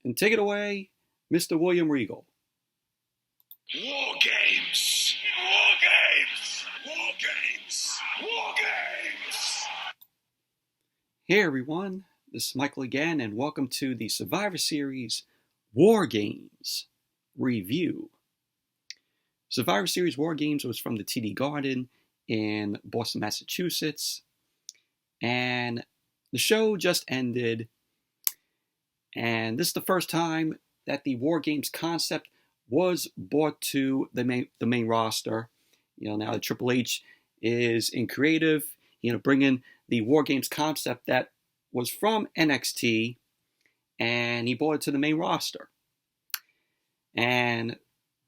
And take it away, Mr. William Regal. War Games! War Games! War Games! War Games! Hey everyone, this is Michael again, and welcome to the Survivor Series WarGames review. Survivor Series WarGames was from the TD Garden in Boston, Massachusetts, and the show just ended, and this is the first time that the WarGames concept was brought to the main roster. Now that Triple H is in creative, bringing the WarGames concept that was from NXT, and he brought it to the main roster. And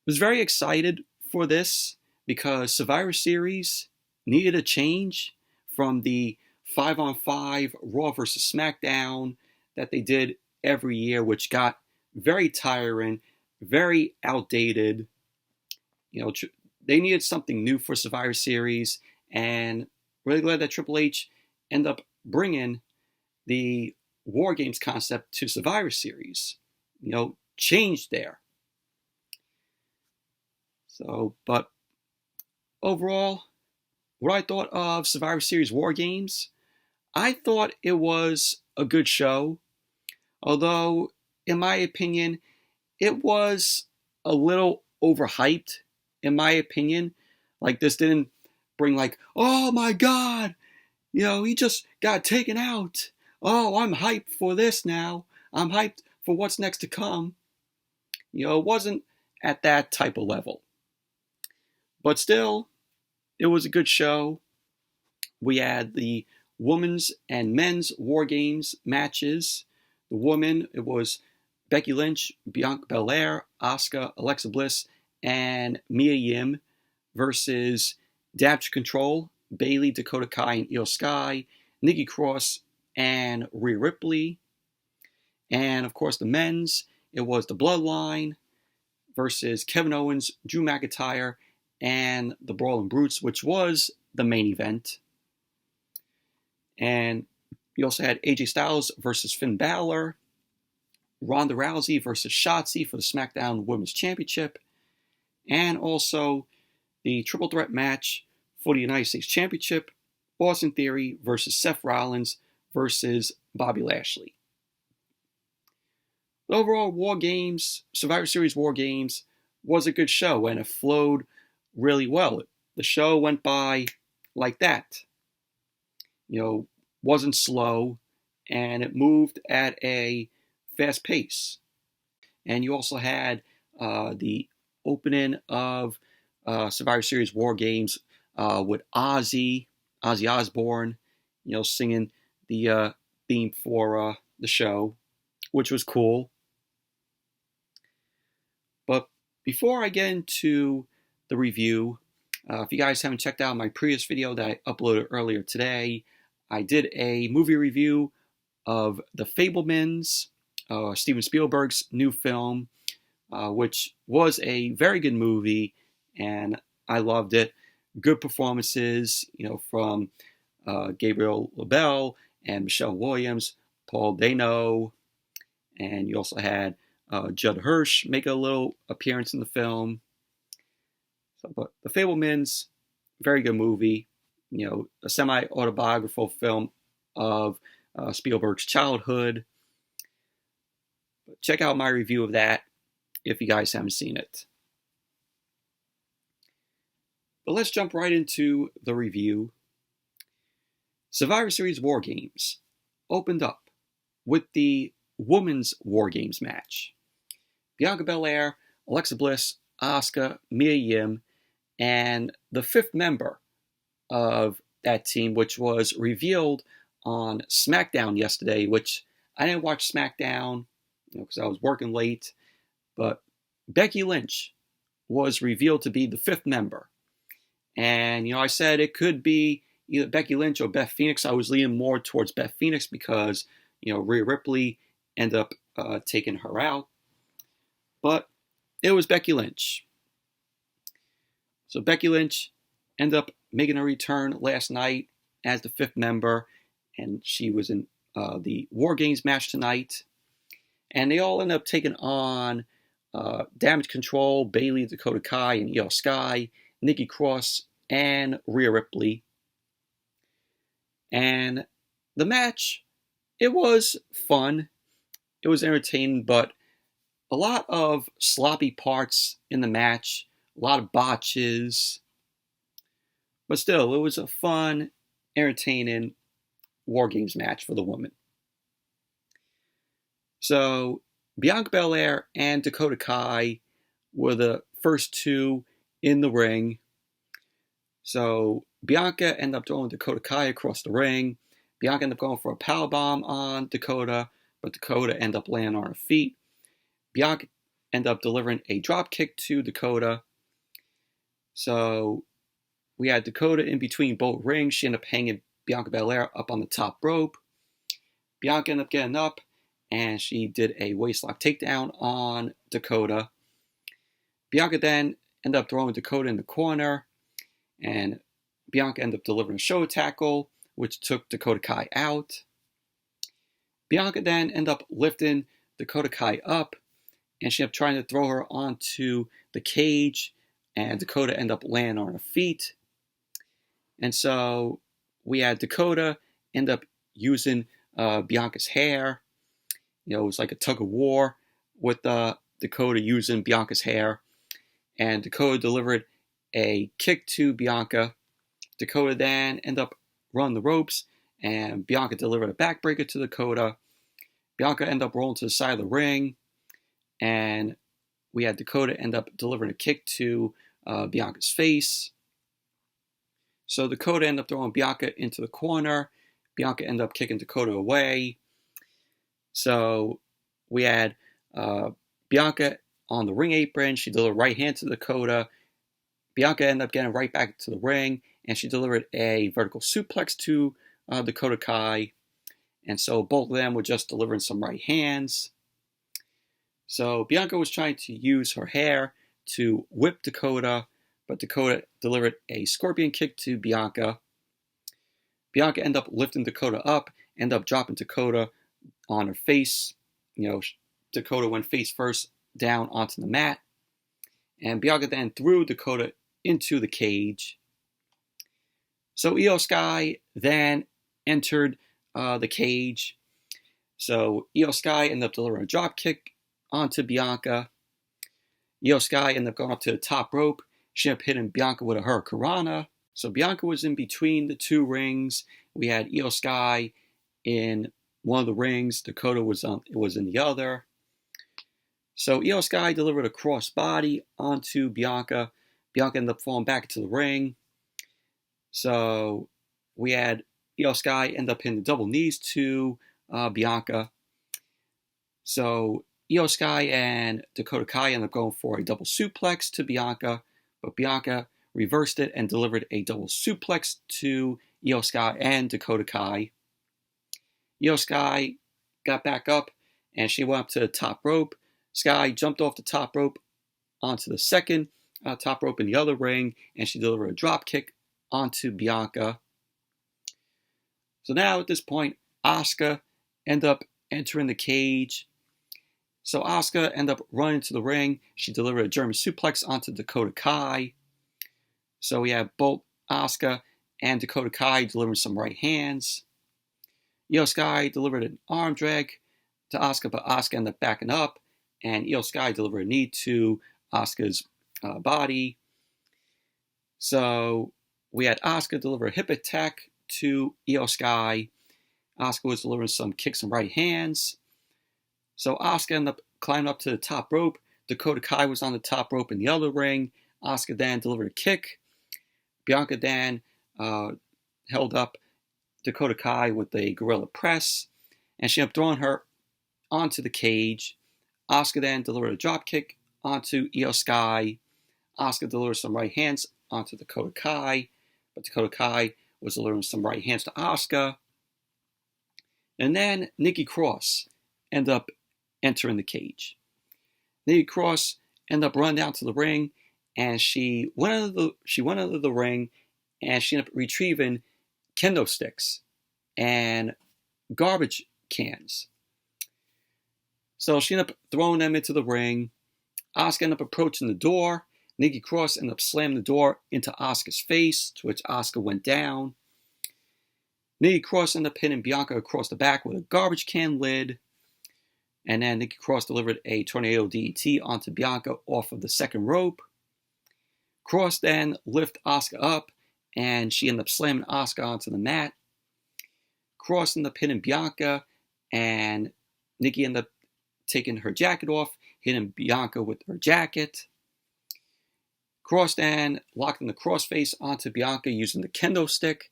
was very excited for this because Survivor Series needed a change from the 5-on-5 Raw versus SmackDown that they did every year, which got very tiring, very outdated. They needed something new for Survivor Series, and really glad that Triple H ended up bringing the WarGames concept to Survivor Series. Changed there. But overall, what I thought of Survivor Series WarGames, I thought it was a good show. Although, in my opinion, it was a little overhyped, in my opinion. Like, this didn't bring oh my God, he just got taken out. Oh, I'm hyped for this now. I'm hyped for what's next to come. It wasn't at that type of level. But still, it was a good show. We had the women's and men's WarGames matches. The women, it was Becky Lynch, Bianca Belair, Asuka, Alexa Bliss, and Mia Yim versus Damage Control, Bayley, Dakota Kai, and Io Sky, Nikki Cross, and Rhea Ripley. And of course, the men's, it was the Bloodline versus Kevin Owens, Drew McIntyre, and the Brawling Brutes, which was the main event. And you also had AJ Styles versus Finn Balor, Ronda Rousey versus Shotzi for the SmackDown Women's Championship, and also the triple threat match for the United States Championship, Austin Theory versus Seth Rollins versus Bobby Lashley. The overall WarGames, Survivor Series WarGames, was a good show, and it flowed really well. The show went by like that. Wasn't slow, and it moved at a fast pace. And you also had the opening of Survivor Series WarGames with Ozzy Osbourne, singing the theme for the show, which was cool. But before I get into the review, if you guys haven't checked out my previous video that I uploaded earlier today, I did a movie review of The Fabelmans, Steven Spielberg's new film, which was a very good movie, and I loved it. Good performances, from Gabriel LaBelle and Michelle Williams, Paul Dano, and you also had Judd Hirsch make a little appearance in the film. But The Fabelmans, very good movie. A semi-autobiographical film of Spielberg's childhood. But check out my review of that if you guys haven't seen it. But let's jump right into the review. Survivor Series WarGames opened up with the women's WarGames match. Bianca Belair, Alexa Bliss, Asuka, Mia Yim, and the fifth member of that team, which was revealed on SmackDown yesterday, which I didn't watch SmackDown because I was working late, but Becky Lynch was revealed to be the fifth member. And, I said it could be either Becky Lynch or Beth Phoenix. I was leaning more towards Beth Phoenix because, Rhea Ripley ended up taking her out. But it was Becky Lynch. So Becky Lynch ended up making a return last night as the fifth member, and she was in the WarGames match tonight. And they all end up taking on Damage Control, Bayley, Dakota Kai, and Io Sky, Nikki Cross, and Rhea Ripley. And the match, it was fun. It was entertaining, but a lot of sloppy parts in the match, a lot of botches. But still, it was a fun, entertaining WarGames match for the women. So, Bianca Belair and Dakota Kai were the first two in the ring. So, Bianca ended up throwing Dakota Kai across the ring. Bianca ended up going for a powerbomb on Dakota, but Dakota ended up landing on her feet. Bianca ended up delivering a drop kick to Dakota. So, we had Dakota in between both rings. She ended up hanging Bianca Belair up on the top rope. Bianca ended up getting up, and she did a waistlock takedown on Dakota. Bianca then ended up throwing Dakota in the corner, and Bianca ended up delivering a shoulder tackle, which took Dakota Kai out. Bianca then ended up lifting Dakota Kai up, and she ended up trying to throw her onto the cage, and Dakota ended up landing on her feet. And so we had Dakota end up using Bianca's hair. It was like a tug of war with Dakota using Bianca's hair. And Dakota delivered a kick to Bianca. Dakota then ended up running the ropes, and Bianca delivered a backbreaker to Dakota. Bianca ended up rolling to the side of the ring, and we had Dakota end up delivering a kick to Bianca's face. So Dakota ended up throwing Bianca into the corner. Bianca ended up kicking Dakota away. So we had Bianca on the ring apron. She delivered right hand to Dakota. Bianca ended up getting right back to the ring, and she delivered a vertical suplex to Dakota Kai. And so both of them were just delivering some right hands. So Bianca was trying to use her hair to whip Dakota, but Dakota delivered a scorpion kick to Bianca. Bianca ended up lifting Dakota up, ended up dropping Dakota on her face. Dakota went face first down onto the mat. And Bianca then threw Dakota into the cage. So Io Sky then entered the cage. So Io Sky ended up delivering a drop kick onto Bianca. Io Sky ended up going up to the top rope. She ended up hitting Bianca with a hurricanrana. So Bianca was in between the two rings. We had Io Sky in one of the rings. Dakota was in the other. So Io Sky delivered a crossbody onto Bianca. Bianca ended up falling back into the ring. So we had Io Sky end up hitting the double knees to Bianca. So Io Sky and Dakota Kai ended up going for a double suplex to Bianca, but Bianca reversed it and delivered a double suplex to Io Sky and Dakota Kai. Io Sky got back up, and she went up to the top rope. Sky jumped off the top rope onto the second top rope in the other ring, and she delivered a drop kick onto Bianca. So now at this point, Asuka ended up entering the cage. So Asuka ended up running to the ring. She delivered a German suplex onto Dakota Kai. So we have both Asuka and Dakota Kai delivering some right hands. Io Sky delivered an arm drag to Asuka, but Asuka ended up backing up. And Io Sky delivered a knee to Asuka's body. So we had Asuka deliver a hip attack to Io Sky. Asuka was delivering some kicks and right hands. So Asuka ended up climbing up to the top rope. Dakota Kai was on the top rope in the other ring. Asuka then delivered a kick. Bianca then held up Dakota Kai with a gorilla press, and she ended up throwing her onto the cage. Asuka then delivered a drop kick onto Io Sky. Asuka delivered some right hands onto Dakota Kai, but Dakota Kai was delivering some right hands to Asuka. And then Nikki Cross ended up entering the cage. Nikki Cross ended up running down to the ring, and she went under the ring, and she ended up retrieving kendo sticks and garbage cans. So she ended up throwing them into the ring. Asuka ended up approaching the door. Nikki Cross ended up slamming the door into Asuka's face, to which Asuka went down. Nikki Cross ended up hitting Bianca across the back with a garbage can lid. And then Nikki Cross delivered a tornado DDT onto Bianca off of the second rope. Cross then lifted Asuka up, and she ended up slamming Asuka onto the mat. Cross ended up hitting Bianca, and Nikki ended up taking her jacket off, hitting Bianca with her jacket. Cross then locked in the crossface onto Bianca using the kendo stick,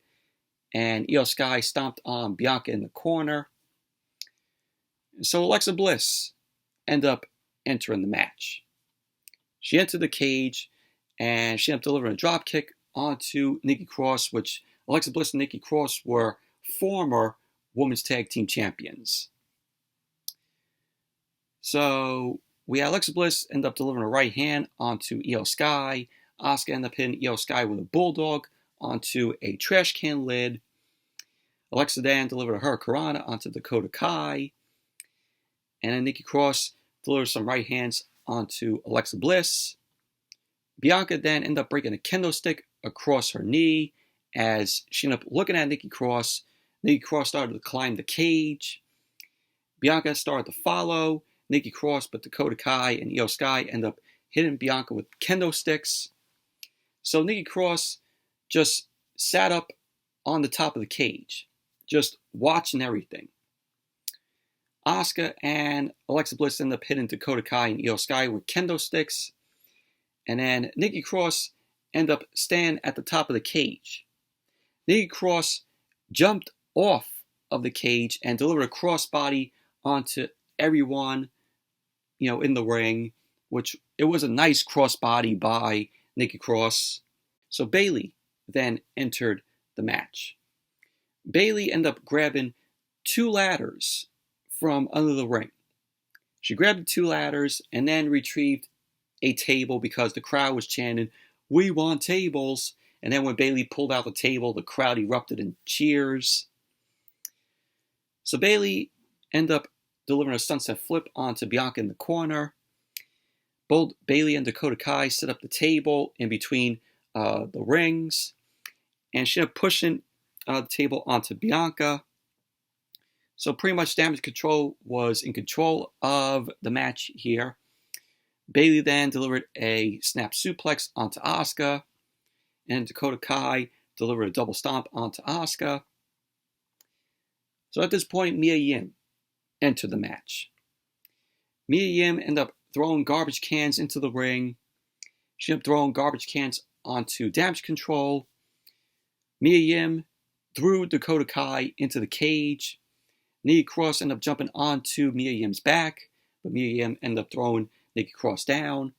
and Io Sky stomped on Bianca in the corner. So Alexa Bliss ended up entering the match. She entered the cage, and she ended up delivering a drop kick onto Nikki Cross, which Alexa Bliss and Nikki Cross were former Women's Tag Team Champions. So we had Alexa Bliss end up delivering a right hand onto Io Sky. Asuka ended up hitting Io Sky with a bulldog onto a trash can lid. Alexa then delivered a Hurricanrana onto Dakota Kai. And then Nikki Cross delivered some right hands onto Alexa Bliss. Bianca then ended up breaking a kendo stick across her knee as she ended up looking at Nikki Cross. Nikki Cross started to climb the cage. Bianca started to follow Nikki Cross, but Dakota Kai and Io Sky ended up hitting Bianca with kendo sticks. So Nikki Cross just sat up on the top of the cage, just watching everything. Asuka and Alexa Bliss ended up hitting Dakota Kai and Io Sky with kendo sticks. And then Nikki Cross ended up standing at the top of the cage. Nikki Cross jumped off of the cage and delivered a crossbody onto everyone, in the ring, which it was a nice crossbody by Nikki Cross. So Bayley then entered the match. Bayley ended up grabbing 2 ladders from under the ring. She grabbed the 2 ladders and then retrieved a table because the crowd was chanting, "We want tables." And then when Bayley pulled out the table, the crowd erupted in cheers. So Bayley ended up delivering a sunset flip onto Bianca in the corner. Both Bayley and Dakota Kai set up the table in between the rings. And she ended up pushing the table onto Bianca. So pretty much Damage Control was in control of the match here. Bayley then delivered a snap suplex onto Asuka. And Dakota Kai delivered a double stomp onto Asuka. So at this point, Mia Yim entered the match. Mia Yim ended up throwing garbage cans into the ring. She ended up throwing garbage cans onto Damage Control. Mia Yim threw Dakota Kai into the cage. Nikki Cross ended up jumping onto Mia Yim's back, but Mia Yim ended up throwing Nikki Cross down.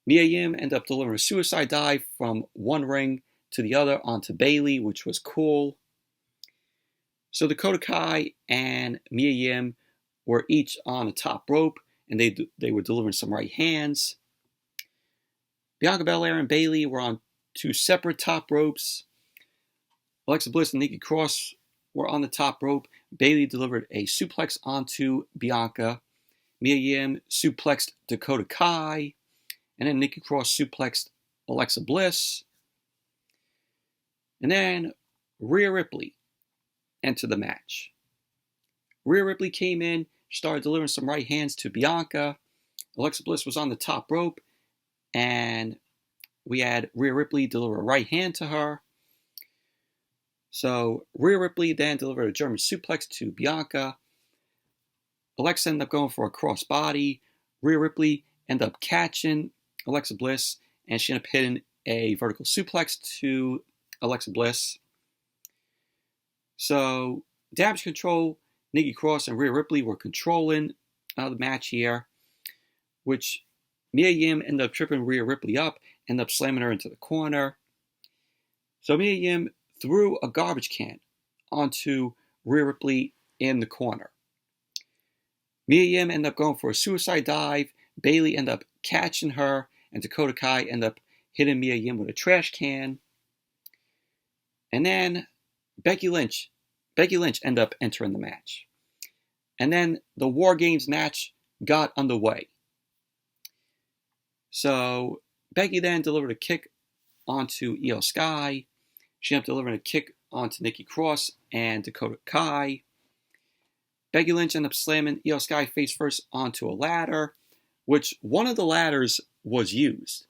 Mia Yim ended up delivering a suicide dive from one ring to the other onto Bayley, which was cool. So Dakota Kai and Mia Yim were each on the top rope, and they were delivering some right hands. Bianca Belair and Bayley were on 2 separate top ropes. Alexa Bliss and Nikki Cross were on the top rope. Bayley delivered a suplex onto Bianca. Mia Yim suplexed Dakota Kai. And then Nikki Cross suplexed Alexa Bliss. And then Rhea Ripley entered the match. Rhea Ripley came in, started delivering some right hands to Bianca. Alexa Bliss was on the top rope, and we had Rhea Ripley deliver a right hand to her. So Rhea Ripley then delivered a German suplex to Bianca. Alexa ended up going for a crossbody. Rhea Ripley ended up catching Alexa Bliss, and she ended up hitting a vertical suplex to Alexa Bliss. So Damage Control, Nikki Cross, and Rhea Ripley were controlling the match here, which Mia Yim ended up tripping Rhea Ripley up, ended up slamming her into the corner. So Mia Yim threw a garbage can onto Rhea Ripley in the corner. Mia Yim ended up going for a suicide dive. Bayley ended up catching her, and Dakota Kai ended up hitting Mia Yim with a trash can. And then Becky Lynch ended up entering the match. And then the War Games match got underway. So Becky then delivered a kick onto Io Sky. She ended up delivering a kick onto Nikki Cross and Dakota Kai. Becky Lynch ended up slamming Io Sky face first onto a ladder, which one of the ladders was used.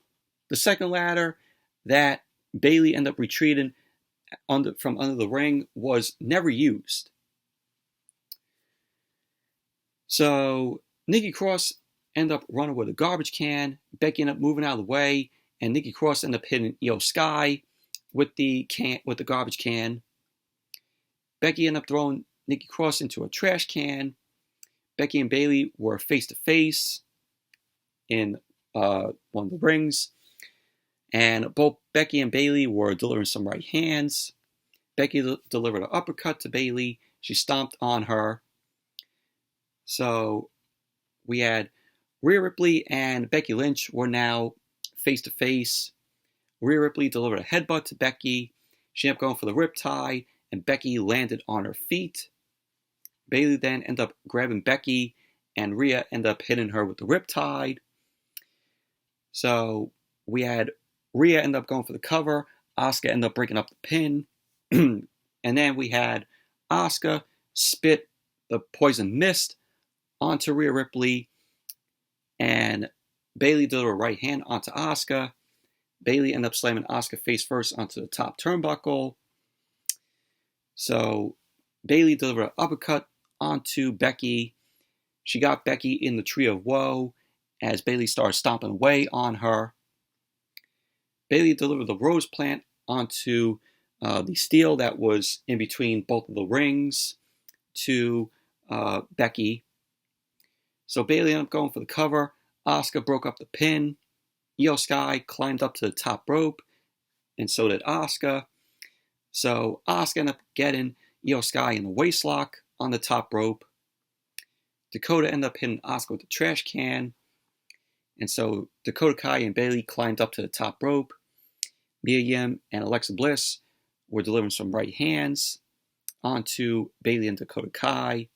The second ladder that Bayley ended up retreating from under the ring was never used. So Nikki Cross ended up running with a garbage can. Becky ended up moving out of the way, and Nikki Cross ended up hitting Io Sky with the garbage can. Becky ended up throwing Nikki Cross into a trash can. Becky and Bayley were face to face in one of the rings, and both Becky and Bayley were delivering some right hands. Becky delivered an uppercut to Bayley. She stomped on her. So we had Rhea Ripley and Becky Lynch were now face to face. Rhea Ripley delivered a headbutt to Becky. She ended up going for the riptide, and Becky landed on her feet. Bayley then ended up grabbing Becky, and Rhea ended up hitting her with the riptide. So we had Rhea end up going for the cover. Asuka ended up breaking up the pin. And then we had Asuka spit the poison mist onto Rhea Ripley. And Bayley did a right hand onto Asuka. Bayley ended up slamming Asuka face first onto the top turnbuckle. So Bayley delivered an uppercut onto Becky. She got Becky in the Tree of Woe as Bayley started stomping away on her. Bayley delivered the rose plant onto the steel that was in between both of the rings to Becky. So Bayley ended up going for the cover. Asuka broke up the pin. Io Sky climbed up to the top rope, and so did Asuka. So Asuka ended up getting Io Sky in the waistlock on the top rope. Dakota ended up hitting Asuka with the trash can. And so Dakota Kai and Bayley climbed up to the top rope. Mia Yim and Alexa Bliss were delivering some right hands onto Bayley and Dakota Kai.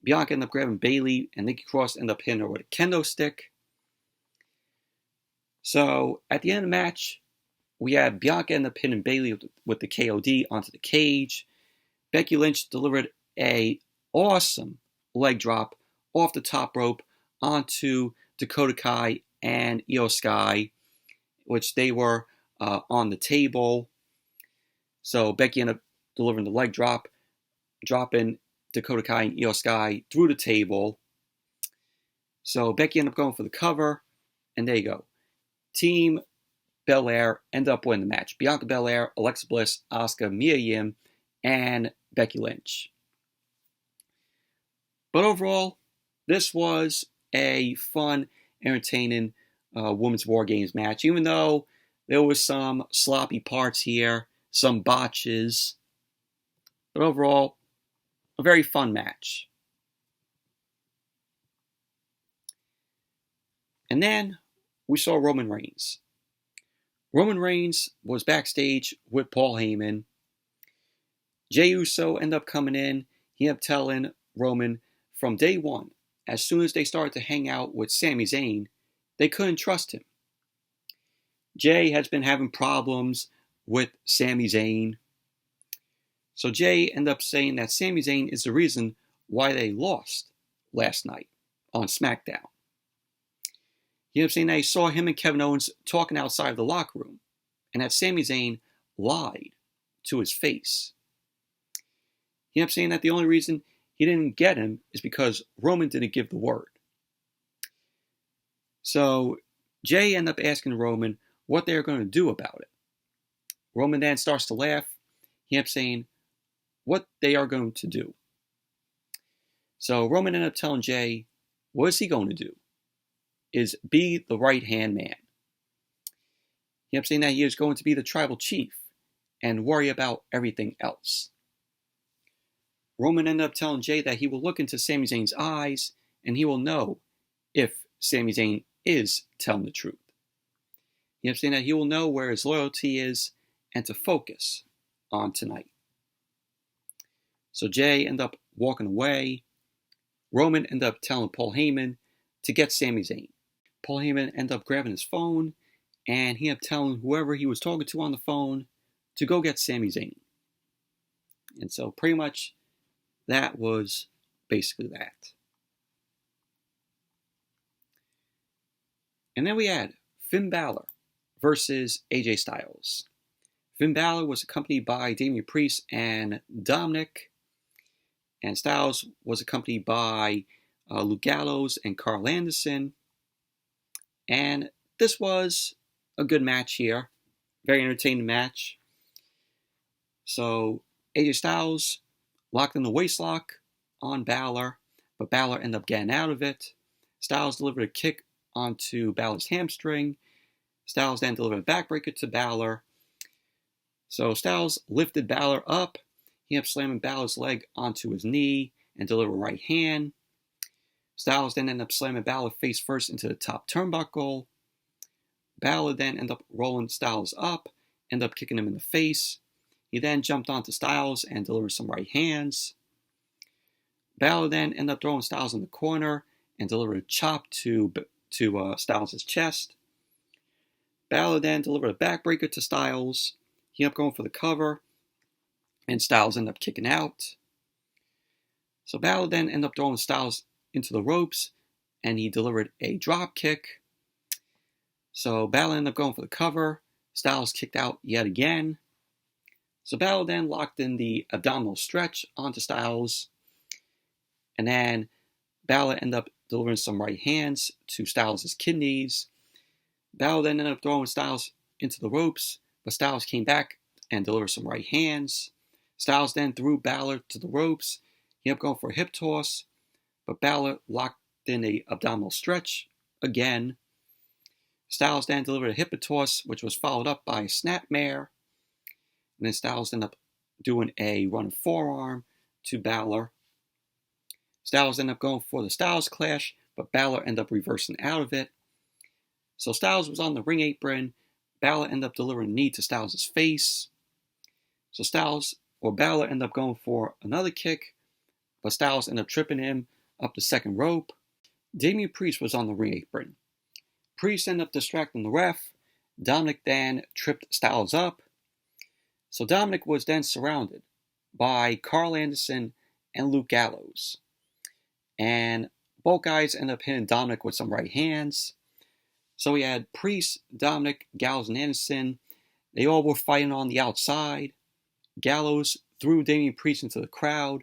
Bianca ended up grabbing Bayley, and Nikki Cross ended up hitting her with a kendo stick. So at the end of the match, we had Bianca end up hitting Bayley with the KOD onto the cage. Becky Lynch delivered a awesome leg drop off the top rope onto Dakota Kai and Io Sky, which they were on the table. So Becky ended up delivering the leg drop, dropping Dakota Kai and Io Sky through the table. So Becky ended up going for the cover, and there you go. Team Belair ended up winning the match. Bianca Belair, Alexa Bliss, Asuka, Mia Yim, and Becky Lynch. But overall, this was a fun, entertaining Women's War Games match, even though there was some sloppy parts here, some botches. But overall, a very fun match. And then we saw Roman Reigns. Roman Reigns was backstage with Paul Heyman. Jey Uso ended up coming in. He ended up telling Roman from day one, as soon as they started to hang out with Sami Zayn, they couldn't trust him. Jey has been having problems with Sami Zayn. So Jey ended up saying that Sami Zayn is the reason why they lost last night on SmackDown. He ended up saying that he saw him and Kevin Owens talking outside of the locker room, and that Sami Zayn lied to his face. He ended up saying that the only reason he didn't get him is because Roman didn't give the word. So Jey ended up asking Roman what they were going to do about it. Roman then starts to laugh. He ended up saying what they are going to do. So Roman ended up telling Jey, what is he going to do? Is be the right-hand man. He ended up saying that he is going to be the tribal chief and worry about everything else. Roman ended up telling Jey that he will look into Sami Zayn's eyes and he will know if Sami Zayn is telling the truth. He ended up saying that he will know where his loyalty is and to focus on tonight. So Jey ended up walking away. Roman ended up telling Paul Heyman to get Sami Zayn. Paul Heyman ended up grabbing his phone, and he ended up telling whoever he was talking to on the phone to go get Sami Zayn. And so pretty much that was basically that. And then we had Finn Balor versus AJ Styles. Finn Balor was accompanied by Damian Priest and Dominic, and Styles was accompanied by Luke Gallows and Carl Anderson. And this was a good match here. Very entertaining match. So AJ Styles locked in the waistlock on Balor, but Balor ended up getting out of it. Styles delivered a kick onto Balor's hamstring. Styles then delivered a backbreaker to Balor. So Styles lifted Balor up. He ended up slamming Balor's leg onto his knee and delivered a right hand. Styles then ended up slamming Balor face first into the top turnbuckle. Balor then ended up rolling Styles up, ended up kicking him in the face. He then jumped onto Styles and delivered some right hands. Balor then ended up throwing Styles in the corner and delivered a chop to Styles' chest. Balor then delivered a backbreaker to Styles. He ended up going for the cover, and Styles ended up kicking out. So Balor then ended up throwing Styles into the ropes, and he delivered a drop kick. So Balor ended up going for the cover. Styles kicked out yet again. So Balor then locked in the abdominal stretch onto Styles, and then Balor ended up delivering some right hands to Styles' kidneys. Balor then ended up throwing Styles into the ropes, but Styles came back and delivered some right hands. Styles then threw Balor to the ropes. He ended up going for a hip toss, but Balor locked in a abdominal stretch again. Styles then delivered a hip toss, which was followed up by a snapmare. And then Styles ended up doing a running forearm to Balor. Styles ended up going for the Styles Clash, but Balor ended up reversing out of it. So Styles was on the ring apron. Balor ended up delivering a knee to Styles' face. So Balor ended up going for another kick, but Styles ended up tripping him up the second rope. Damian Priest was on the ring apron. Priest ended up distracting the ref. Dominic then tripped Styles up. So Dominic was then surrounded by Carl Anderson and Luke Gallows. And both guys ended up hitting Dominic with some right hands. So we had Priest, Dominic, Gallows, and Anderson. They all were fighting on the outside. Gallows threw Damian Priest into the crowd.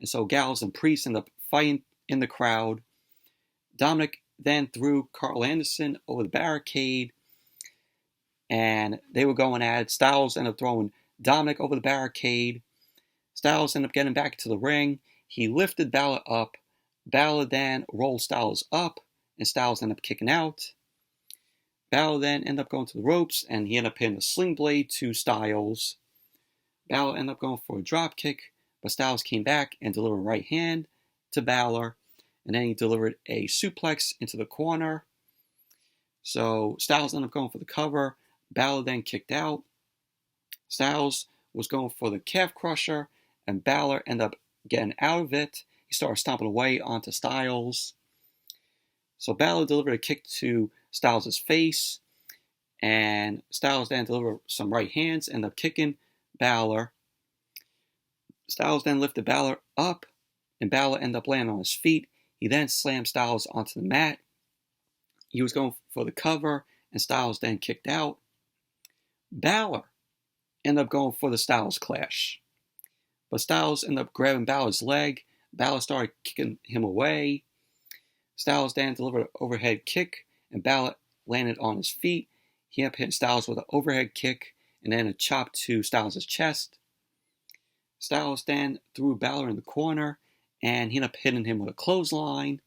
And so Gallows and Priest ended up fighting in the crowd. Dominic then threw Carl Anderson over the barricade. And they were going at it. Styles ended up throwing Dominic over the barricade. Styles ended up getting back into the ring. He lifted Balor up. Balor then rolled Styles up, and Styles ended up kicking out. Balor then ended up going to the ropes, and he ended up hitting a sling blade to Styles. Balor ended up going for a drop kick, but Styles came back and delivered a right hand to Balor, and then he delivered a suplex into the corner. So Styles ended up going for the cover. Balor then kicked out. Styles was going for the calf crusher, and Balor ended up getting out of it. He started stomping away onto Styles. So Balor delivered a kick to Styles' face, and Styles then delivered some right hands, ended up kicking Balor. Styles then lifted Balor up, and Balor ended up landing on his feet. He then slammed Styles onto the mat. He was going for the cover, and Styles then kicked out. Balor ended up going for the Styles Clash, but Styles ended up grabbing Balor's leg. Balor started kicking him away. Styles then delivered an overhead kick, and Balor landed on his feet. He ended up hitting Styles with an overhead kick, and then a chop to Styles' chest. Styles then threw Balor in the corner, and he ended up hitting him with a clothesline.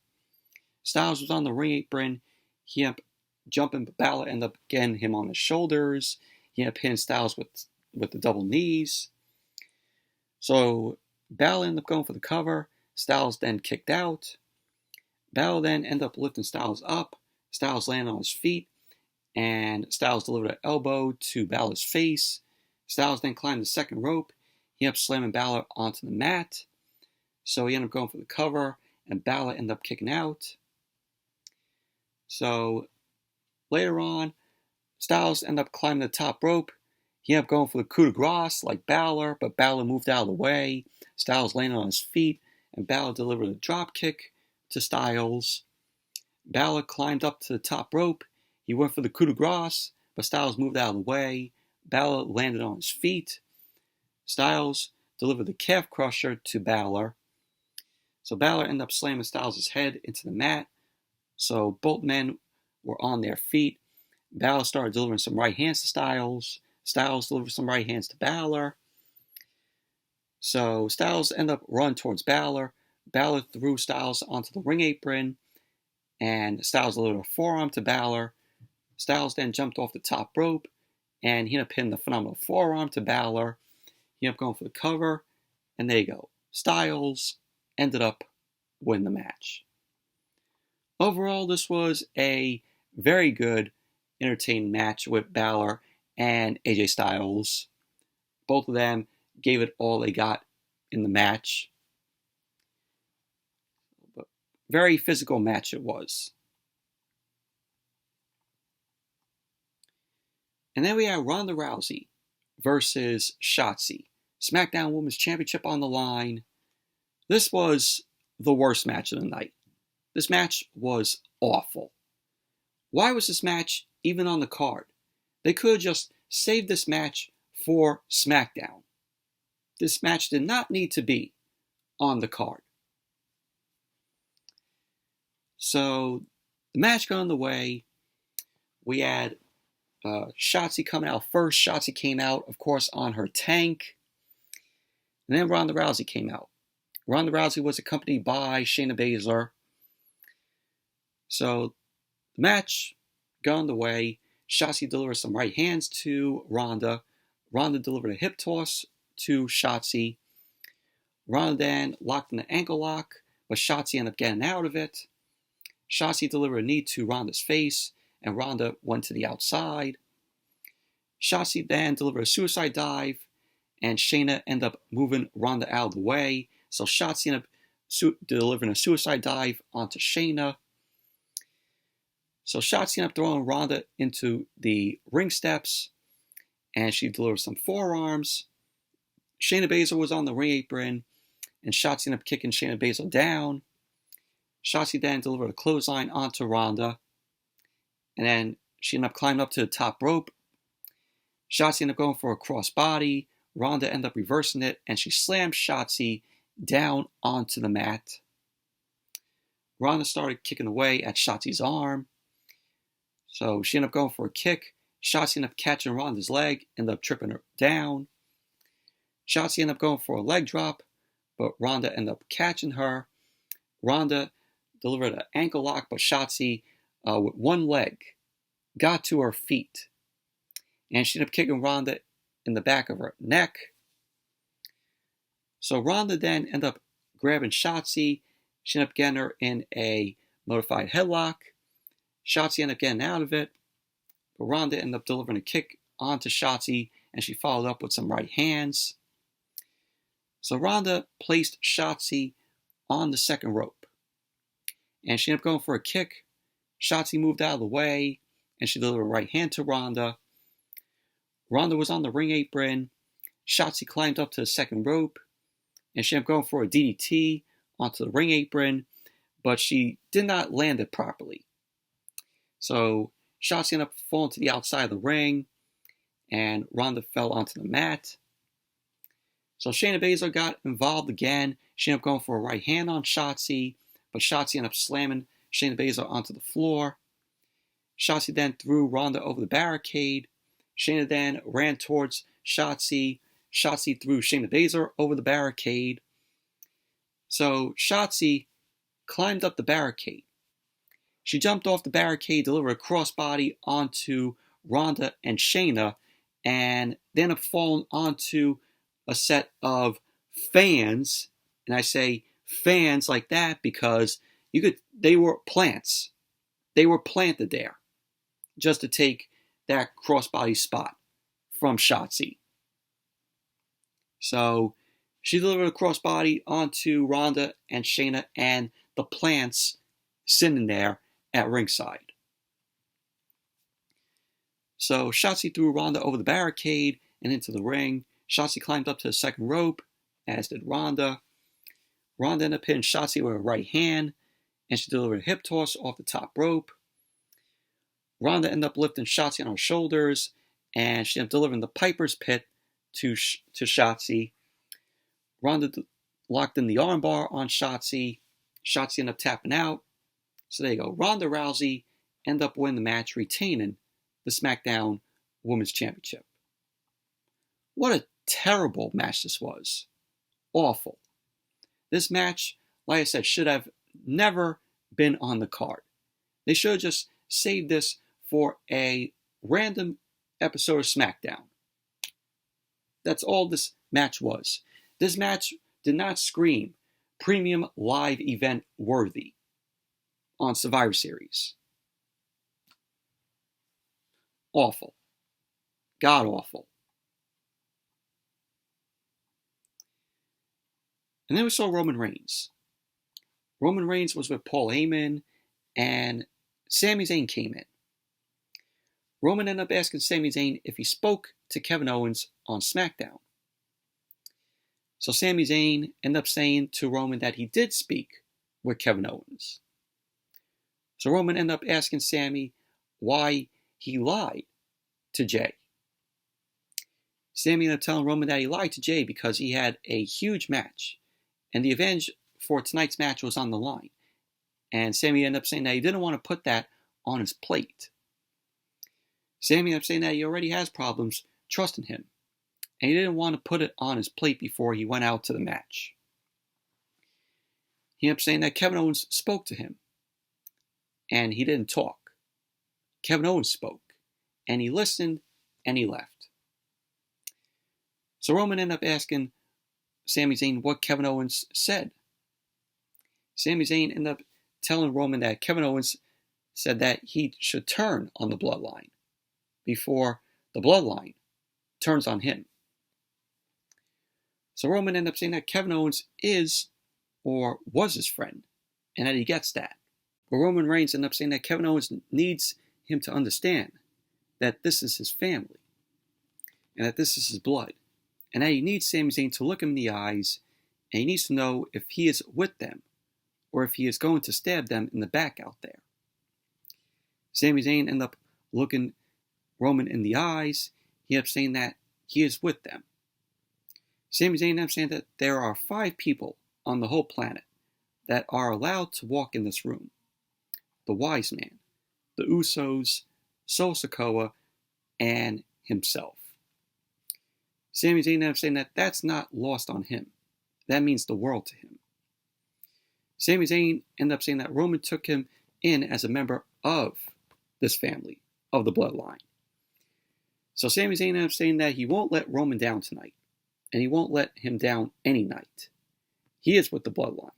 Styles was on the ring apron. He ended up jumping, but Balor ended up getting him on his shoulders. He ended up hitting Styles with the double knees. So Balor ended up going for the cover. Styles then kicked out. Balor then ended up lifting Styles up. Styles landed on his feet, and Styles delivered an elbow to Balor's face. Styles then climbed the second rope. He ended up slamming Balor onto the mat. So he ended up going for the cover, and Balor ended up kicking out. So later on, Styles ended up climbing the top rope. He ended up going for the coup de grace like Balor, but Balor moved out of the way. Styles landed on his feet, and Balor delivered a drop kick to Styles. Balor climbed up to the top rope. He went for the coup de grace, but Styles moved out of the way. Balor landed on his feet. Styles delivered the calf crusher to Balor. So Balor ended up slamming Styles' head into the mat. So both men were on their feet. Balor started delivering some right hands to Styles. Styles delivered some right hands to Balor. So Styles ended up running towards Balor. Balor threw Styles onto the ring apron, and Styles delivered a forearm to Balor. Styles then jumped off the top rope, and he ended up hitting the phenomenal forearm to Balor. He ended up going for the cover, and there you go. Styles ended up winning the match. Overall, this was a very good, entertaining match with Balor and AJ Styles. Both of them gave it all they got in the match. But very physical match it was. And then we had Ronda Rousey versus Shotzi. SmackDown Women's Championship on the line. This was the worst match of the night. This match was awful. Why was this match even on the card? They could have just saved this match for SmackDown. This match did not need to be on the card. So, the match got underway. We had Shotzi coming out first. Shotzi came out, of course, on her tank. And then Ronda Rousey came out. Ronda Rousey was accompanied by Shayna Baszler. So, the match got underway. Shotzi delivered some right hands to Ronda. Ronda delivered a hip toss to Shotzi. Ronda then locked in the ankle lock, but Shotzi ended up getting out of it. Shotzi delivered a knee to Ronda's face, and Ronda went to the outside. Shotzi then delivered a suicide dive, and Shayna ended up moving Ronda out of the way. So Shotzi ended up delivering a suicide dive onto Shayna. So Shotzi ended up throwing Ronda into the ring steps, and she delivered some forearms. Shayna Baszler was on the ring apron, and Shotzi ended up kicking Shayna Baszler down. Shotzi then delivered a clothesline onto Ronda, and then she ended up climbing up to the top rope. Shotzi ended up going for a crossbody. Ronda ended up reversing it, and she slammed Shotzi down onto the mat. Ronda started kicking away at Shotzi's arm. So she ended up going for a kick. Shotzi ended up catching Ronda's leg, ended up tripping her down. Shotzi ended up going for a leg drop, but Ronda ended up catching her. Ronda delivered an ankle lock, but Shotzi, with one leg, got to her feet. And she ended up kicking Ronda in the back of her neck. So Ronda then ended up grabbing Shotzi. She ended up getting her in a modified headlock. Shotzi ended up getting out of it, but Ronda ended up delivering a kick onto Shotzi, and she followed up with some right hands. So Ronda placed Shotzi on the second rope, and she ended up going for a kick. Shotzi moved out of the way, and she delivered a right hand to Ronda. Ronda was on the ring apron. Shotzi climbed up to the second rope, and she ended up going for a DDT onto the ring apron, but she did not land it properly. So Shotzi ended up falling to the outside of the ring, and Ronda fell onto the mat. So Shayna Baszler got involved again. She ended up going for a right hand on Shotzi, but Shotzi ended up slamming Shayna Baszler onto the floor. Shotzi then threw Ronda over the barricade. Shayna then ran towards Shotzi. Shotzi threw Shayna Baszler over the barricade. So Shotzi climbed up the barricade. She jumped off the barricade, delivered a crossbody onto Ronda and Shayna, and they ended up falling onto a set of fans. And I say fans like that because they were plants. They were planted there just to take that crossbody spot from Shotzi. So she delivered a crossbody onto Ronda and Shayna, and the plants sitting there at ringside. So Shotzi threw Ronda over the barricade and into the ring. Shotzi climbed up to the second rope, as did Ronda. Ronda ended up hitting Shotzi with her right hand, and she delivered a hip toss off the top rope. Ronda ended up lifting Shotzi on her shoulders, and she ended up delivering the Piper's Pit to Shotzi. Ronda locked in the armbar on Shotzi. Shotzi ended up tapping out. So there you go. Ronda Rousey ended up winning the match, retaining the SmackDown Women's Championship. What a terrible match this was. Awful. This match, like I said, should have never been on the card. They should have just saved this for a random episode of SmackDown. That's all this match was. This match did not scream premium live event worthy on Survivor Series. Awful. God awful. And then we saw Roman Reigns. Roman Reigns was with Paul Heyman, and Sami Zayn came in. Roman ended up asking Sami Zayn if he spoke to Kevin Owens on SmackDown. So Sami Zayn ended up saying to Roman that he did speak with Kevin Owens. So Roman ended up asking Sami why he lied to Jay. Sami ended up telling Roman that he lied to Jay because he had a huge match, and the revenge for tonight's match was on the line. And Sami ended up saying that he didn't want to put that on his plate. Sami ended up saying that he already has problems trusting him, and he didn't want to put it on his plate before he went out to the match. He ended up saying that Kevin Owens spoke to him, and he didn't talk. Kevin Owens spoke, and he listened, and he left. So Roman ended up asking Sami Zayn what Kevin Owens said. Sami Zayn ended up telling Roman that Kevin Owens said that he should turn on the Bloodline before the Bloodline turns on him. So Roman ended up saying that Kevin Owens is or was his friend, and that he gets that. But Roman Reigns ended up saying that Kevin Owens needs him to understand that this is his family, and that this is his blood, and that he needs Sami Zayn to look him in the eyes, and he needs to know if he is with them, or if he is going to stab them in the back out there. Sami Zayn ended up looking Roman in the eyes. He ended up saying that he is with them. Sami Zayn ended up saying that there are 5 people on the whole planet that are allowed to walk in this room. The Wise Man, the Usos, Solo Sikoa, and himself. Sami Zayn ended up saying that that's not lost on him. That means the world to him. Sami Zayn ended up saying that Roman took him in as a member of this family, of the Bloodline. So Sami Zayn ended up saying that he won't let Roman down tonight, and he won't let him down any night. He is with the Bloodline.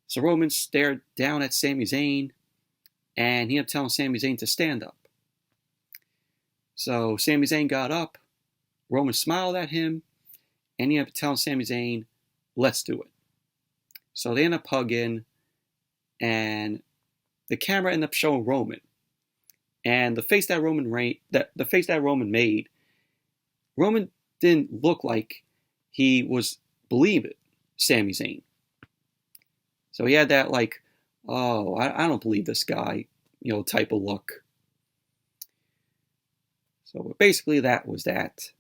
So Roman stared down at Sami Zayn, and he ended up telling Sami Zayn to stand up. So Sami Zayn got up, Roman smiled at him, and he ended up telling Sami Zayn, let's do it. So they ended up hugging, and the camera ended up showing Roman. And the face that Roman made, Roman didn't look like he was believing Sami Zayn. So he had that like, oh, I don't believe this guy, type of look. So basically that was that.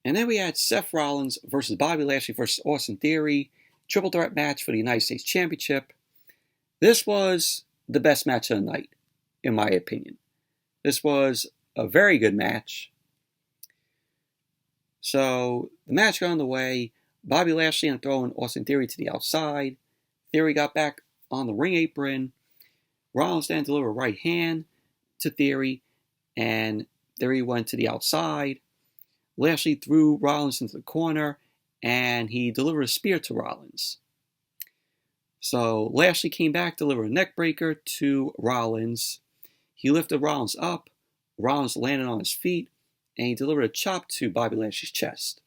And then we had Seth Rollins versus Bobby Lashley versus Austin Theory, triple threat match for the United States Championship. This was the best match of the night, in my opinion. This was a very good match. So the match got on the way. Bobby Lashley ended up throwing Austin Theory to the outside. Theory got back on the ring apron. Rollins then delivered a right hand to Theory, and Theory went to the outside. Lashley threw Rollins into the corner, and he delivered a spear to Rollins. So Lashley came back, delivered a neckbreaker to Rollins. He lifted Rollins up. Rollins landed on his feet, and he delivered a chop to Bobby Lashley's chest.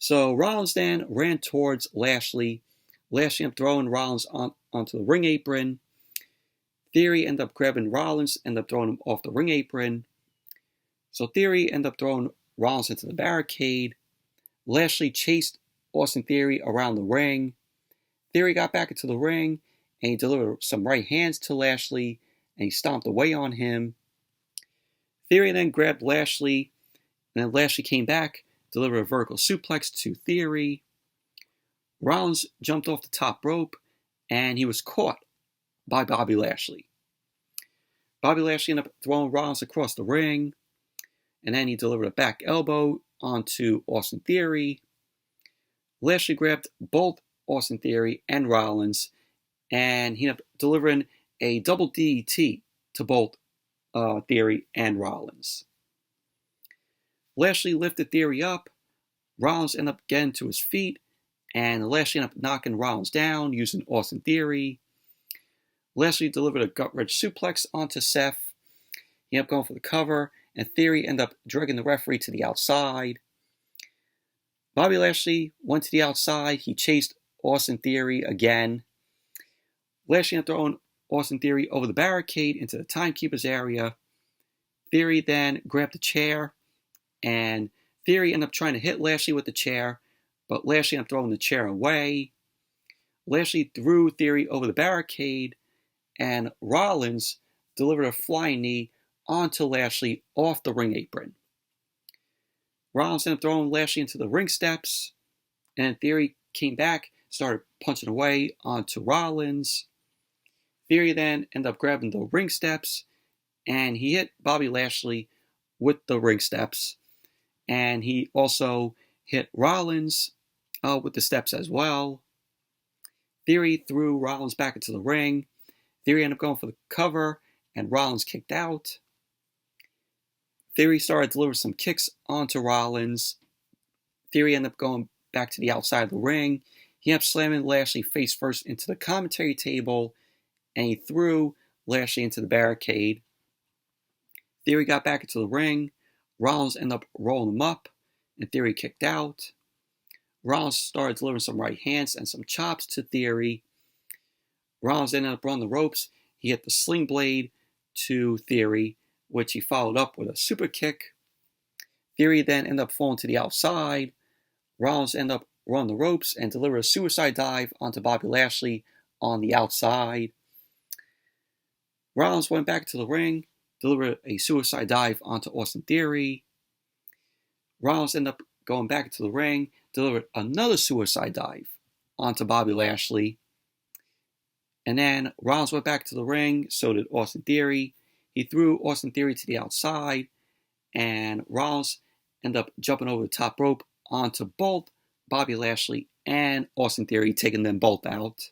So Rollins then ran towards Lashley. Lashley ended up throwing Rollins onto the ring apron. Theory ended up grabbing Rollins, ended up throwing him off the ring apron. So Theory ended up throwing Rollins into the barricade. Lashley chased Austin Theory around the ring. Theory got back into the ring, and he delivered some right hands to Lashley, and he stomped away on him. Theory then grabbed Lashley, and then Lashley came back, delivered a vertical suplex to Theory. Rollins jumped off the top rope, and he was caught by Bobby Lashley. Bobby Lashley ended up throwing Rollins across the ring, and then he delivered a back elbow onto Austin Theory. Lashley grabbed both Austin Theory and Rollins, and he ended up delivering a double DDT to both Theory and Rollins. Lashley lifted Theory up. Rollins ended up getting to his feet, and Lashley ended up knocking Rollins down using Austin Theory. Lashley delivered a gut-wrench suplex onto Seth. He ended up going for the cover, and Theory ended up dragging the referee to the outside. Bobby Lashley went to the outside. He chased Austin Theory again. Lashley ended up throwing Austin Theory over the barricade into the timekeeper's area. Theory then grabbed the chair, and Theory ended up trying to hit Lashley with the chair, but Lashley ended up throwing the chair away. Lashley threw Theory over the barricade, and Rollins delivered a flying knee onto Lashley off the ring apron. Rollins ended up throwing Lashley into the ring steps, and Theory came back, started punching away onto Rollins. Theory then ended up grabbing the ring steps, and he hit Bobby Lashley with the ring steps, and he also hit Rollins with the steps as well. Theory threw Rollins back into the ring. Theory ended up going for the cover, and Rollins kicked out. Theory started to deliver some kicks onto Rollins. Theory ended up going back to the outside of the ring. He ended up slamming Lashley face first into the commentary table, and he threw Lashley into the barricade. Theory got back into the ring. Rollins ended up rolling him up, and Theory kicked out. Rollins started delivering some right hands and some chops to Theory. Rollins ended up running the ropes. He hit the sling blade to Theory, which he followed up with a super kick. Theory then ended up falling to the outside. Rollins ended up running the ropes and delivered a suicide dive onto Bobby Lashley on the outside. Rollins went back to the ring, delivered a suicide dive onto Austin Theory. Rollins ended up going back into the ring, delivered another suicide dive onto Bobby Lashley. And then Rollins went back to the ring, so did Austin Theory. He threw Austin Theory to the outside, and Rollins ended up jumping over the top rope onto both Bobby Lashley and Austin Theory, taking them both out.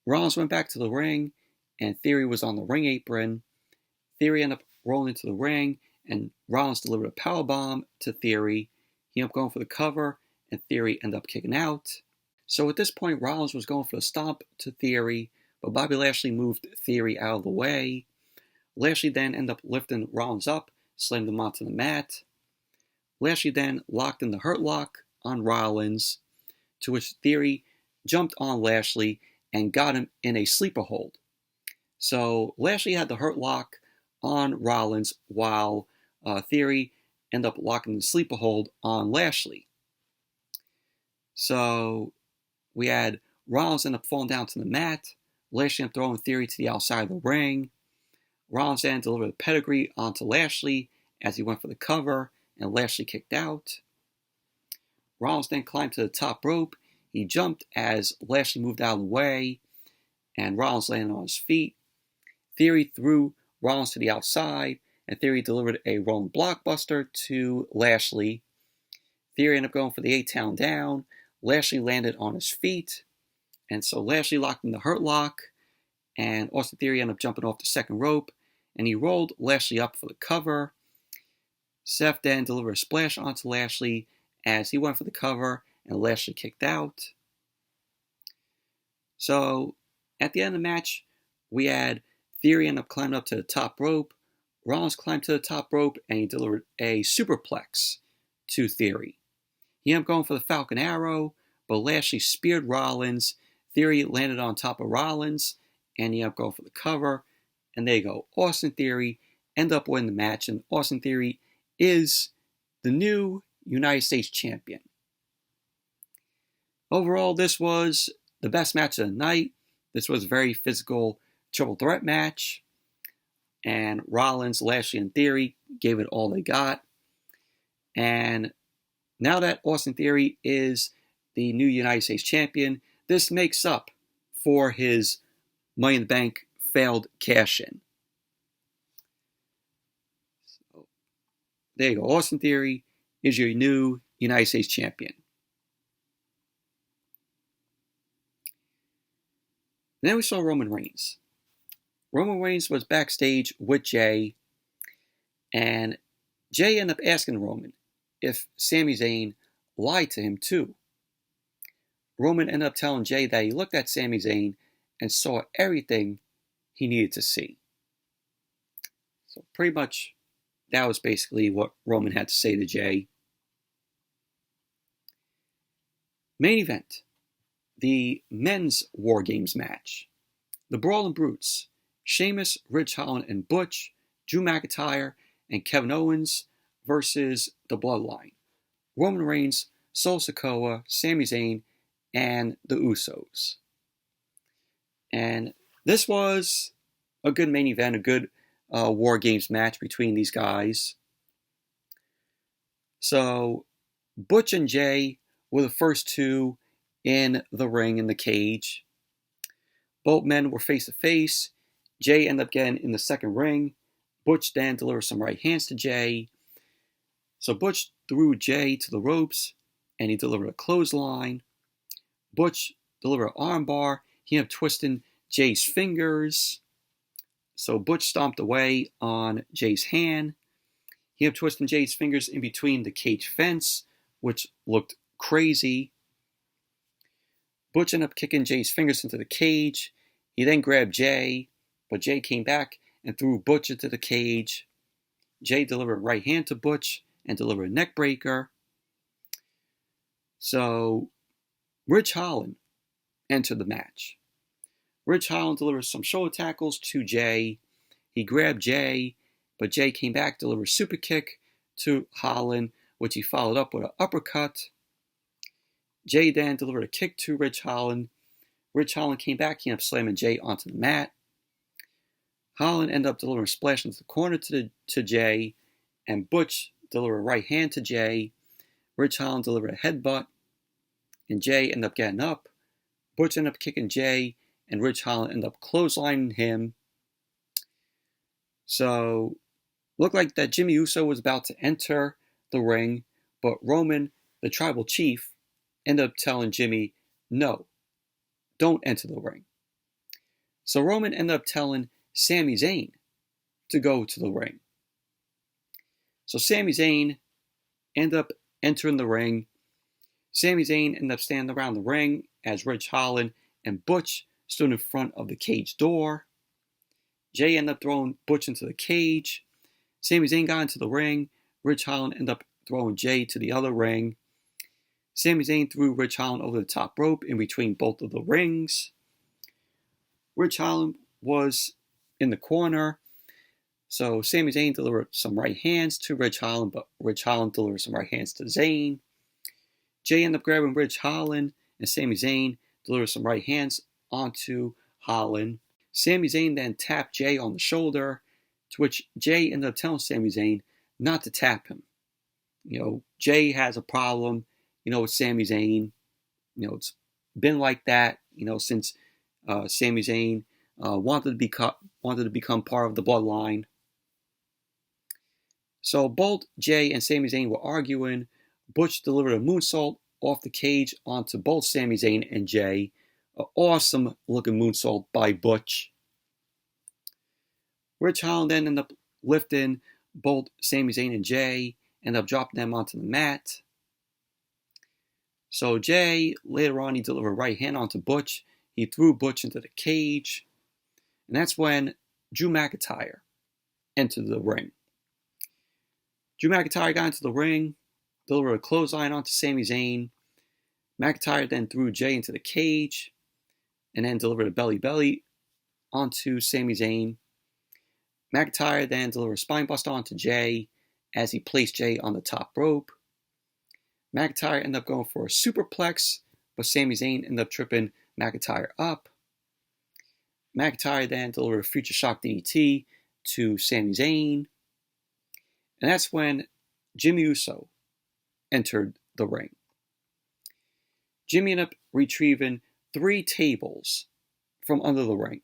Rollins went back to the ring, and Theory was on the ring apron. Theory ended up rolling into the ring, and Rollins delivered a powerbomb to Theory. He ended up going for the cover, and Theory ended up kicking out. So at this point, Rollins was going for the stomp to Theory, but Bobby Lashley moved Theory out of the way. Lashley then ended up lifting Rollins up, slammed him onto the mat. Lashley then locked in the Hurt Lock on Rollins, to which Theory jumped on Lashley and got him in a sleeper hold. So Lashley had the Hurt Lock on Rollins while Theory ended up locking the sleeper hold on Lashley. So we had Rollins end up falling down to the mat. Lashley ended up throwing Theory to the outside of the ring. Rollins then delivered a pedigree onto Lashley as he went for the cover, and Lashley kicked out. Rollins then climbed to the top rope. He jumped as Lashley moved out of the way, and Rollins landed on his feet. Theory threw Rollins to the outside, and Theory delivered a rolling blockbuster to Lashley. Theory ended up going for the 8-count down. Lashley landed on his feet, and so Lashley locked in the Hurt Lock, and Austin Theory ended up jumping off the second rope, and he rolled Lashley up for the cover. Seth then delivered a splash onto Lashley as he went for the cover, and Lashley kicked out. So at the end of the match, we had Theory end up climbing up to the top rope. Rollins climbed to the top rope, and he delivered a superplex to Theory. He ended up going for the Falcon Arrow, but Lashley speared Rollins. Theory landed on top of Rollins, and he ended up going for the cover. And there you go. Austin Theory ended up winning the match, and Austin Theory is the new United States champion. Overall, this was the best match of the night. This was a very physical triple threat match. And Rollins, Lashley, and Theory gave it all they got. And now that Austin Theory is the new United States champion, this makes up for his Money in the Bank failed cash-in. So, there you go. Austin Theory is your new United States champion. And then we saw Roman Reigns. Roman Reigns was backstage with Jay, and Jay ended up asking Roman if Sami Zayn lied to him too. Roman ended up telling Jay that he looked at Sami Zayn and saw everything he needed to see. So pretty much that was basically what Roman had to say to Jay. Main event. The men's WarGames match. The Brawling Brutes. Sheamus, Ridge Holland, and Butch, Drew McIntyre, and Kevin Owens versus the Bloodline. Roman Reigns, Solo Sikoa, Sami Zayn, and the Usos. And this was a good main event, a good WarGames match between these guys. So, Butch and Jay were the first two in the ring, in the cage. Both men were face to face. Jay ended up getting in the second ring. Butch then delivered some right hands to Jay. So Butch threw Jay to the ropes, and he delivered a clothesline. Butch delivered an armbar. He ended up twisting Jay's fingers. So Butch stomped away on Jay's hand. He ended up twisting Jay's fingers in between the cage fence, which looked crazy. Butch ended up kicking Jay's fingers into the cage. He then grabbed Jay, but Jay came back and threw Butch into the cage. Jay delivered a right hand to Butch and delivered a neck breaker. So, Ridge Holland entered the match. Ridge Holland delivered some shoulder tackles to Jay. He grabbed Jay, but Jay came back, delivered a super kick to Holland, which he followed up with an uppercut. Jay then delivered a kick to Ridge Holland. Ridge Holland came back, he ended up slamming Jay onto the mat. Holland ended up delivering a splash into the corner to Jay, and Butch delivered a right hand to Jay. Ridge Holland delivered a headbutt, and Jay ended up getting up. Butch ended up kicking Jay, and Ridge Holland ended up clotheslining him. So, looked like that Jimmy Uso was about to enter the ring, but Roman, the tribal chief, ended up telling Jimmy, no, don't enter the ring. So Roman ended up telling Sami Zayn to go to the ring. So Sami Zayn ended up entering the ring. Sami Zayn ended up standing around the ring as Ridge Holland and Butch stood in front of the cage door. Jay ended up throwing Butch into the cage. Sami Zayn got into the ring. Ridge Holland ended up throwing Jay to the other ring. Sami Zayn threw Ridge Holland over the top rope in between both of the rings. Ridge Holland was in the corner. So Sami Zayn delivered some right hands to Ridge Holland, but Ridge Holland delivered some right hands to Zayn. Jay ended up grabbing Ridge Holland, and Sami Zayn delivered some right hands onto Holland. Sami Zayn then tapped Jay on the shoulder, to which Jay ended up telling Sami Zayn not to tap him. Jay has a problem, with Sami Zayn. It's been like that, since Sami Zayn wanted to become part of the Bloodline. So both Jay and Sami Zayn were arguing. Butch delivered a moonsault off the cage onto both Sami Zayn and Jay. An awesome looking moonsault by Butch. Ridge Holland then ended up lifting both Sami Zayn and Jay, ended up dropping them onto the mat. So Jay, later on, he delivered a right hand onto Butch. He threw Butch into the cage. And that's when Drew McIntyre entered the ring. Drew McIntyre got into the ring. delivered a clothesline onto Sami Zayn. McIntyre then threw Jay into the cage and then delivered a belly onto Sami Zayn. McIntyre then delivered a spinebuster onto Jay as he placed Jay on the top rope. McIntyre ended up going for a superplex, but Sami Zayn ended up tripping McIntyre up. McIntyre then delivered a future shock DDT to Sami Zayn. And that's when Jimmy Uso entered the ring. Jimmy ended up retrieving 3 tables from under the ring.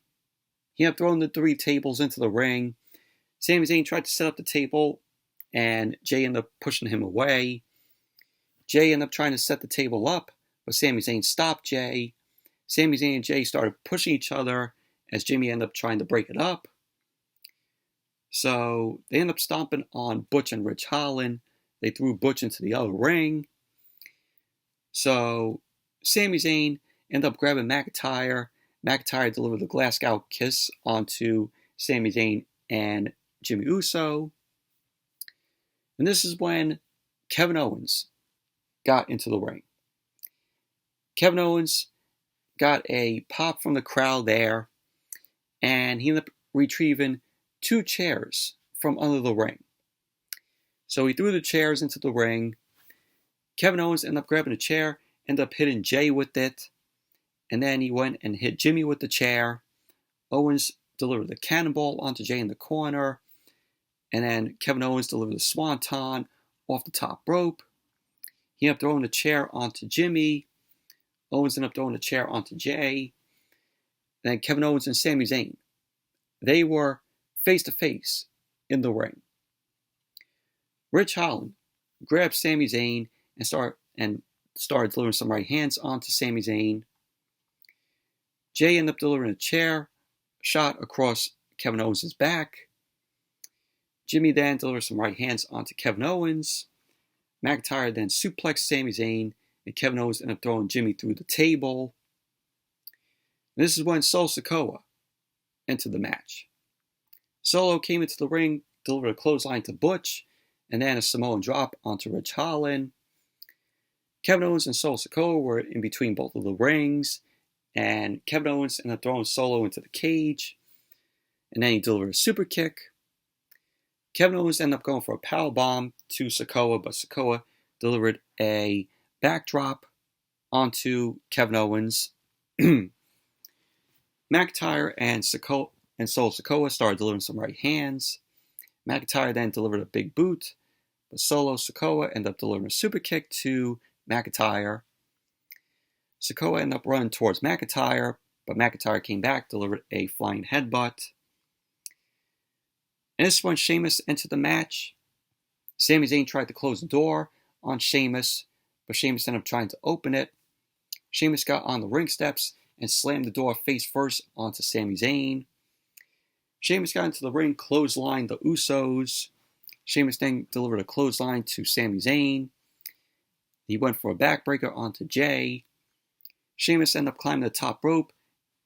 He ended up throwing the 3 tables into the ring. Sami Zayn tried to set up the table, and Jay ended up pushing him away. Jay ended up trying to set the table up, but Sami Zayn stopped Jay. Sami Zayn and Jay started pushing each other as Jimmy ended up trying to break it up. So they ended up stomping on Butch and Ridge Holland. They threw Butch into the other ring. So Sami Zayn ended up grabbing McIntyre. McIntyre delivered the Glasgow kiss onto Sami Zayn and Jimmy Uso. And this is when Kevin Owens got into the ring. Kevin Owens got a pop from the crowd there, and he ended up retrieving 2 chairs from under the ring. So he threw the chairs into the ring. Kevin Owens ended up grabbing a chair, ended up hitting Jay with it, and then he went and hit Jimmy with the chair. Owens delivered the cannonball onto Jay in the corner, and then Kevin Owens delivered the swanton off the top rope. He ended up throwing the chair onto Jimmy. Owens ended up throwing the chair onto Jay. Then Kevin Owens and Sami Zayn, they were face to face in the ring. Ridge Holland grabbed Sami Zayn and started delivering some right hands onto Sami Zayn. Jay ended up delivering a chair shot across Kevin Owens' back. Jimmy then delivered some right hands onto Kevin Owens. McIntyre then suplexed Sami Zayn, and Kevin Owens ended up throwing Jimmy through the table. And this is when Solo Sikoa entered the match. Solo came into the ring, delivered a clothesline to Butch, and then a Samoan drop onto Ridge Holland. Kevin Owens and Solo Sikoa were in between both of the rings, and Kevin Owens ended up throwing Solo into the cage, and then he delivered a super kick. Kevin Owens ended up going for a powerbomb to Sikoa, but Sikoa delivered a backdrop onto Kevin Owens. McIntyre and Solo Sikoa started delivering some right hands. McIntyre then delivered a big boot, but Solo Sikoa ended up delivering a super kick to McIntyre. Sikoa ended up running towards McIntyre, but McIntyre came back, delivered a flying headbutt. And this is when Sheamus entered the match. Sami Zayn tried to close the door on Sheamus, but Sheamus ended up trying to open it. Sheamus got on the ring steps and slammed the door face first onto Sami Zayn. Sheamus got into the ring, clotheslined the Usos. Sheamus then delivered a clothesline to Sami Zayn. He went for a backbreaker onto Jay. Sheamus ended up climbing the top rope,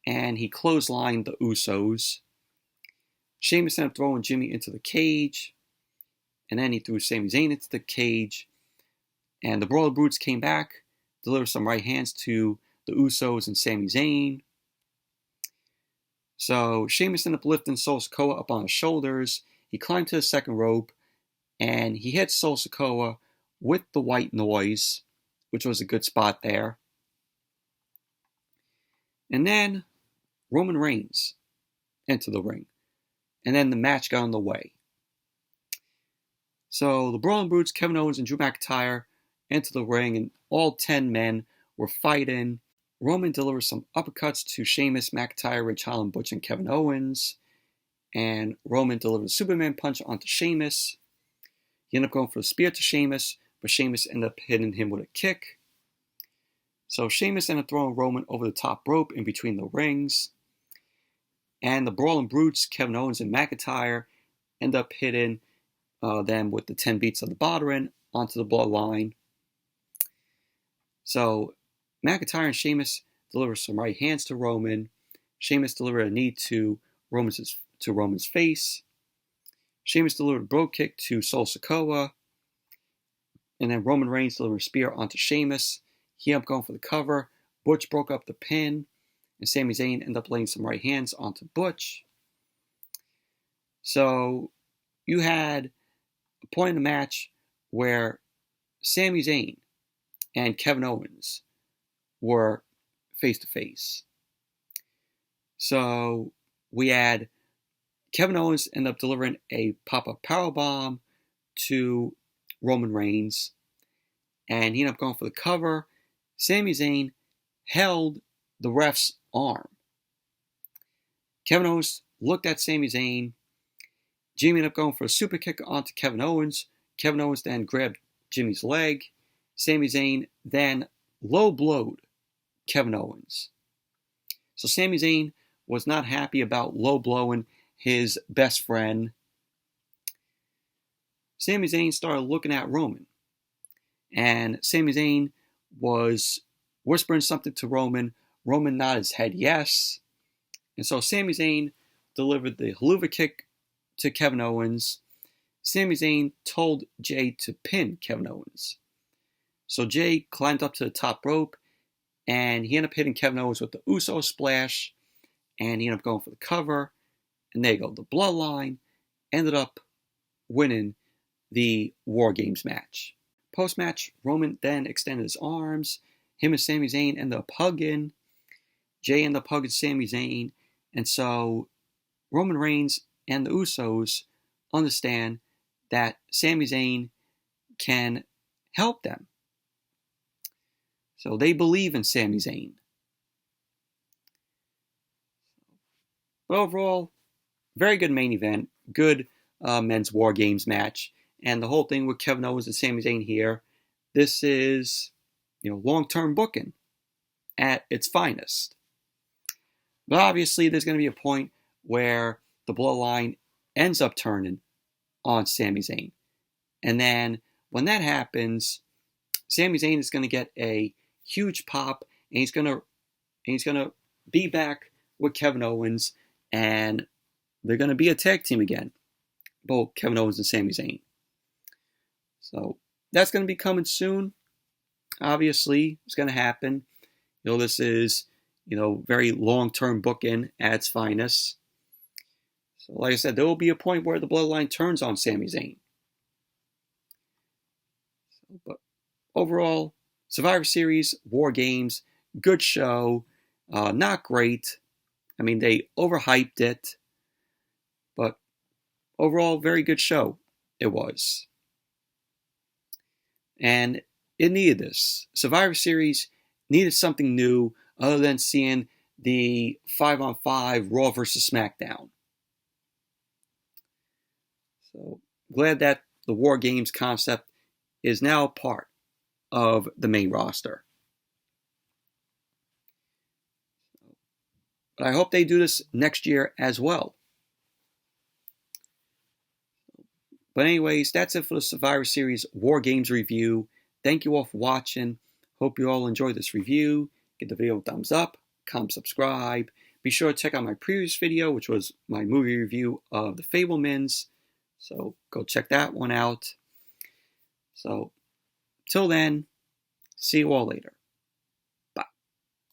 and he clotheslined the Usos. Sheamus ended up throwing Jimmy into the cage, and then he threw Sami Zayn into the cage. And the Brawler Brutes came back, delivered some right hands to the Usos and Sami Zayn. So Sheamus ended up lifting Solo Sikoa up on his shoulders. He climbed to the second rope, and he hit Solo Sikoa with the white noise, which was a good spot there. And then Roman Reigns entered the ring. And then the match got underway. So the Brawling Brutes, Kevin Owens and Drew McIntyre entered the ring, and all 10 men were fighting. Roman delivered some uppercuts to Sheamus, McIntyre, Ridge Holland, Butch, and Kevin Owens. And Roman delivered a Superman punch onto Sheamus. He ended up going for the spear to Sheamus, but Sheamus ended up hitting him with a kick. So Sheamus ended up throwing Roman over the top rope in between the rings. And the Brawling Brutes, Kevin Owens and McIntyre, end up hitting them with the 10 beats of the Bloodline onto the Bloodline. So McIntyre and Sheamus deliver some right hands to Roman. Sheamus delivered a knee to Roman's face. Sheamus delivered a brogue kick to Solo Sikoa. And then Roman Reigns delivered a spear onto Sheamus. He ended up going for the cover. Butch broke up the pin. And Sami Zayn ended up laying some right hands onto Butch. So you had a point in the match where Sami Zayn and Kevin Owens were face to face. So we had Kevin Owens end up delivering a pop-up powerbomb to Roman Reigns, and he ended up going for the cover. Sami Zayn held the ref's arm. Kevin Owens looked at Sami Zayn. Jimmy ended up going for a super kick onto Kevin Owens. Kevin Owens then grabbed Jimmy's leg. Sami Zayn then low blowed Kevin Owens. So Sami Zayn was not happy about low blowing his best friend. Sami Zayn started looking at Roman. And Sami Zayn was whispering something to Roman. Roman nodded his head yes. And so Sami Zayn delivered the haluva kick to Kevin Owens. Sami Zayn told Jay to pin Kevin Owens. So Jay climbed up to the top rope, and he ended up hitting Kevin Owens with the Uso splash, and he ended up going for the cover. And there you go. The Bloodline ended up winning the WarGames match. Post-match, Roman then extended his arms. Him and Sami Zayn ended up hugging. Jay ended up hugging Sami Zayn. And so Roman Reigns and the Usos understand that Sami Zayn can help them. So they believe in Sami Zayn. But overall, very good main event. Good men's WarGames match. And the whole thing with Kevin Owens and Sami Zayn here, this is, long-term booking at its finest. But obviously, there's going to be a point where the Bloodline ends up turning on Sami Zayn. And then when that happens, Sami Zayn is going to get a huge pop, and he's going to be back with Kevin Owens, and they're going to be a tag team again, both Kevin Owens and Sami Zayn. So that's going to be coming soon. Obviously, it's going to happen. This is, very long-term booking at its finest. So like I said, there will be a point where the Bloodline turns on Sami Zayn. But overall, Survivor Series WarGames, good show. Not great. I mean, they overhyped it. But overall, very good show it was. And it needed this. Survivor Series needed something new other than seeing the 5-on-5 Raw versus SmackDown. So glad that the WarGames concept is now part of the main roster. But I hope they do this next year as well. But anyways, that's it for the Survivor Series WarGames review. Thank you all for watching. Hope you all enjoyed this review. Give the video a thumbs up, comment, subscribe. Be sure to check out my previous video, which was my movie review of The Fabelmans. So go check that one out. So till then, see you all later.